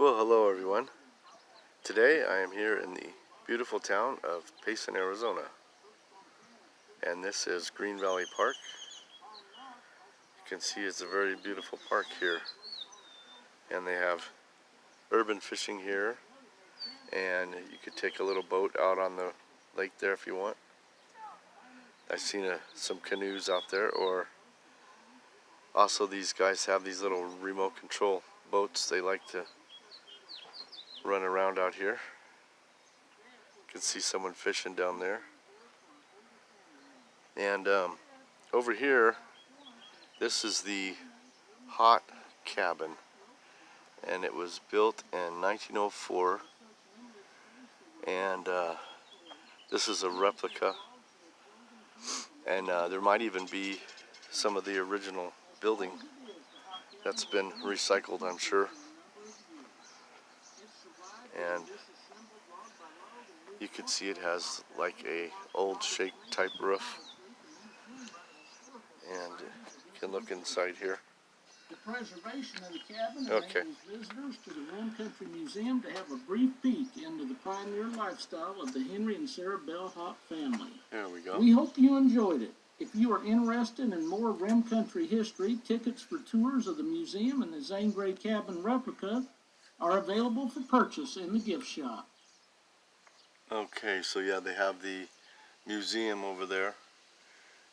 Well, hello everyone. Today I am here in the beautiful town of Payson, Arizona. And this is Green Valley Park. You can see it's a very beautiful park here. And they have urban fishing here. And you could take a little boat out on the lake there if you want. I've seen some canoes out there, or also these guys have these little remote control boats they like to run around out here. You can see someone fishing down there. And over here, this is the Hought cabin, and it was built in 1904, and this is a replica, and there might even be some of the original building that's been recycled, I'm sure. And you can see it has like a old shake type roof, and you can look inside here. The preservation of the cabin enables visitors to the Rim Country Museum to have a brief peek into the pioneer lifestyle of the Henry and Sarah Bell Hought family. There we go. We hope you enjoyed it. If you are interested in more Rim Country history, tickets for tours of the museum and the Zane Grey cabin replica are available for purchase in the gift shop. Okay, so yeah, they have the museum over there,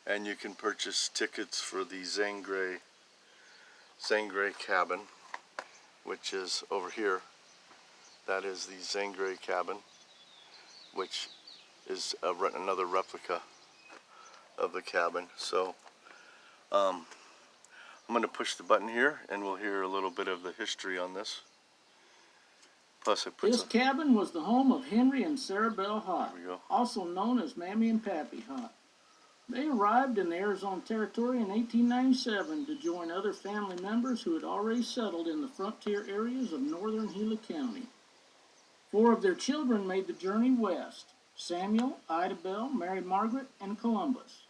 and you can purchase tickets for the Zane Grey cabin, which is over here. That is the Zane Grey cabin, which is another replica of the cabin. So I'm going to push the button here, and we'll hear a little bit of the history on this. Plus, This cabin was the home of Henry and Sarah Bell Hought, also known as Mammy and Pappy Hought. They arrived in the Arizona Territory in 1897 to join other family members who had already settled in the frontier areas of northern Gila County. 4 of their children made the journey west: Samuel, Ida Bell, Mary Margaret, and Columbus.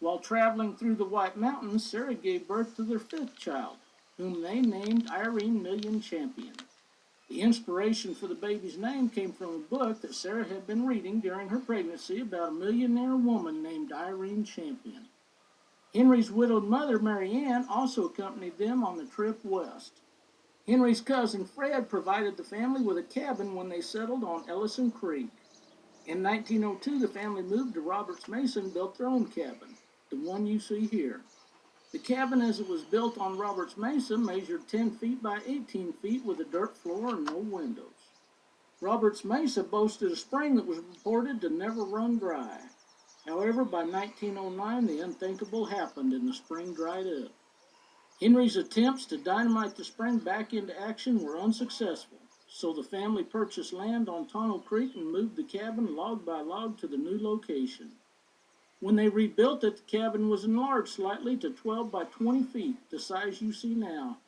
While traveling through the White Mountains, Sarah gave birth to their 5th child, whom they named Irene Million Champion. The inspiration for the baby's name came from a book that Sarah had been reading during her pregnancy about a millionaire woman named Irene Champion. Henry's widowed mother, Mary Ann, also accompanied them on the trip west. Henry's cousin Fred provided the family with a cabin when they settled on Ellison Creek. In 1902, the family moved to Roberts Mesa and built their own cabin, the one you see here. The cabin, as it was built on Roberts Mesa, measured 10 feet by 18 feet with a dirt floor and no windows. Roberts Mesa boasted a spring that was reported to never run dry. However, by 1909, the unthinkable happened and the spring dried up. Henry's attempts to dynamite the spring back into action were unsuccessful, so the family purchased land on Tonto Creek and moved the cabin log by log to the new location. When they rebuilt it, the cabin was enlarged slightly to 12 by 20 feet, the size you see now.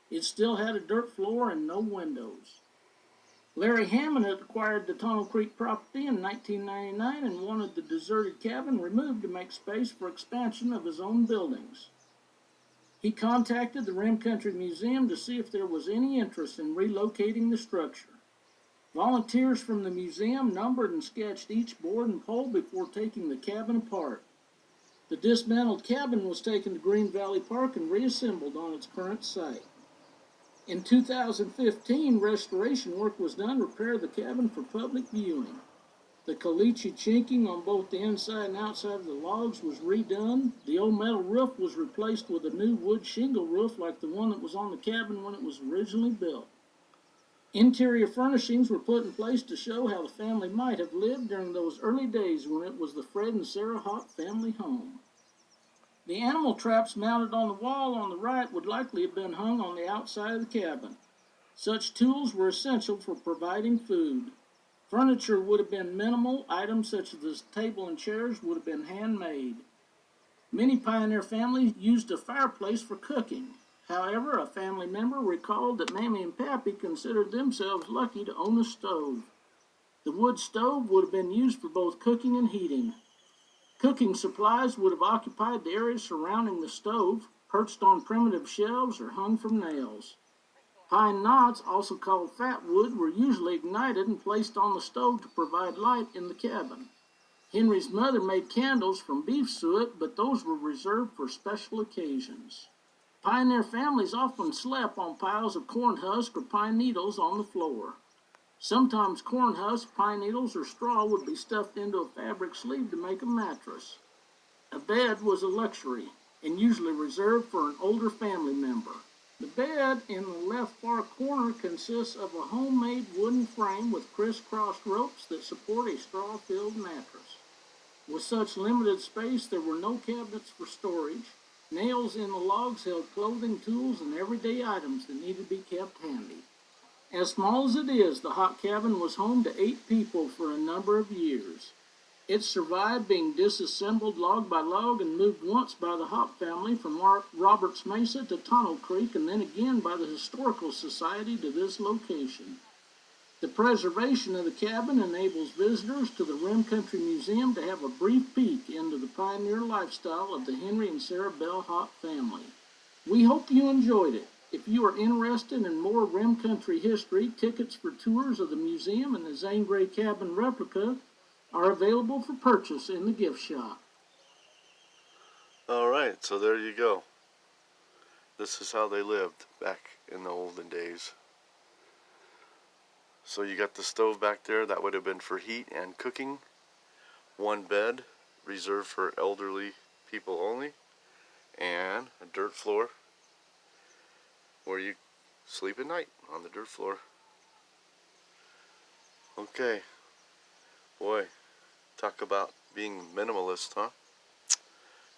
It still had a dirt floor and no windows. Larry Hammond had acquired the Tonto Creek property in 1999 and wanted the deserted cabin removed to make space for expansion of his own buildings. He contacted the Rim Country Museum to see if there was any interest in relocating the structure. Volunteers from the museum numbered and sketched each board and pole before taking the cabin apart. The dismantled cabin was taken to Green Valley Park and reassembled on its current site. In 2015, restoration work was done to repair the cabin for public viewing. The caliche chinking on both the inside and outside of the logs was redone. The old metal roof was replaced with a new wood shingle roof like the one that was on the cabin when it was originally built. Interior furnishings were put in place to show how the family might have lived during those early days when it was the Fred and Sarah Hought family home. The animal traps mounted on the wall on the right would likely have been hung on the outside of the cabin. Such tools were essential for providing food. Furniture would have been minimal. Items such as the table and chairs would have been handmade. Many pioneer families used a fireplace for cooking. However, a family member recalled that Mammy and Pappy considered themselves lucky to own a stove. The wood stove would have been used for both cooking and heating. Cooking supplies would have occupied the area surrounding the stove, perched on primitive shelves or hung from nails. Pine knots, also called fat wood, were usually ignited and placed on the stove to provide light in the cabin. Henry's mother made candles from beef suet, but those were reserved for special occasions. Pioneer families often slept on piles of corn husk or pine needles on the floor. Sometimes corn husk, pine needles, or straw would be stuffed into a fabric sleeve to make a mattress. A bed was a luxury and usually reserved for an older family member. The bed in the left far corner consists of a homemade wooden frame with crisscrossed ropes that support a straw-filled mattress. With such limited space, there were no cabinets for storage. Nails in the logs held clothing, tools, and everyday items that needed to be kept handy. As small as it is, the Hought cabin was home to 8 people for a number of years. It survived being disassembled log by log and moved once by the Hought family from Roberts Mesa to Tonto Creek and then again by the Historical Society to this location. The preservation of the cabin enables visitors to the Rim Country Museum to have a brief peek into the pioneer lifestyle of the Henry and Sarah Bell Hought family. We hope you enjoyed it. If you are interested in more Rim Country history, tickets for tours of the museum and the Zane Grey cabin replica are available for purchase in the gift shop. Alright, so there you go. This is how they lived back in the olden days. So you got the stove back there, that would have been for heat and cooking. One bed reserved for elderly people only, and a dirt floor where you sleep at night on the dirt floor. Okay, boy, talk about being minimalist, huh?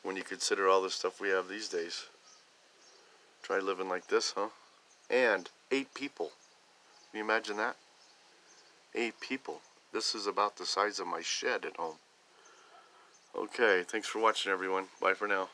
When you consider all the stuff we have these days. Try living like this, huh? And 8 people. Can you imagine that? 8 people. This is about the size of my shed at home. Okay, thanks for watching, everyone. Bye for now.